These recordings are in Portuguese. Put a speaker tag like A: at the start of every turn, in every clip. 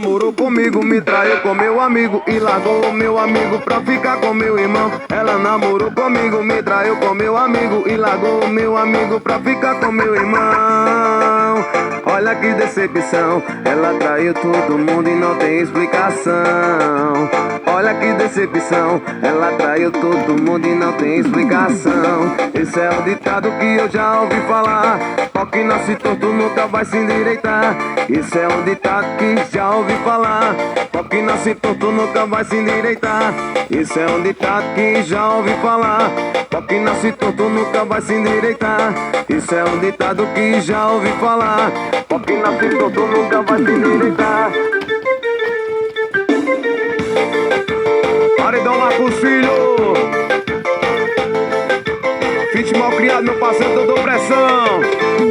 A: namorou comigo, me traiu com meu amigo e largou o meu amigo pra ficar com meu irmão. Ela namorou comigo, me traiu com meu amigo e largou o meu amigo pra ficar com meu irmão. Olha que decepção, ela traiu todo mundo e não tem explicação. Olha que decepção, ela traiu todo mundo e não tem explicação. Esse é o ditado que eu já ouvi falar: pau que nasce torto nunca vai se endireitar. Esse é um ditado que já ouvi falar: pau que nasce torto nunca vai se endireitar. Esse é um ditado que já ouvi falar: pau que nasce torto nunca vai se endireitar. Isso é um ditado que já ouvi falar: pau que nasce torto nunca vai se endireitar. Paredão Marcos Filho, fit mal criado, meu parceiro, eu dou pressão.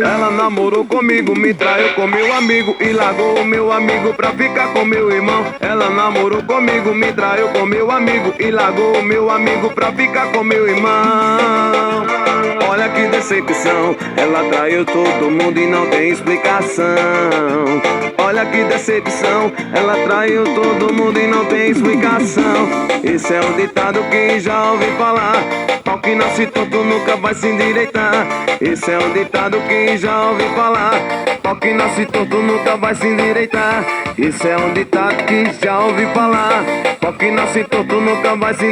A: Ela namorou comigo, me traiu com meu amigo e largou o meu amigo pra ficar com meu irmão. Ela namorou comigo, me traiu com meu amigo e largou o meu amigo pra ficar com meu irmão. Olha que decepção, ela traiu todo mundo e não tem explicação. Olha que decepção, ela traiu todo mundo e não tem explicação. Esse é um ditado que já ouvi falar: pau que nasce torto nunca vai se endireitar. Esse é um ditado que já ouvi falar: pau que nasce torto nunca vai se endireitar. Esse é um ditado que já ouvi falar: pau que nasce torto nunca vai se endireitar.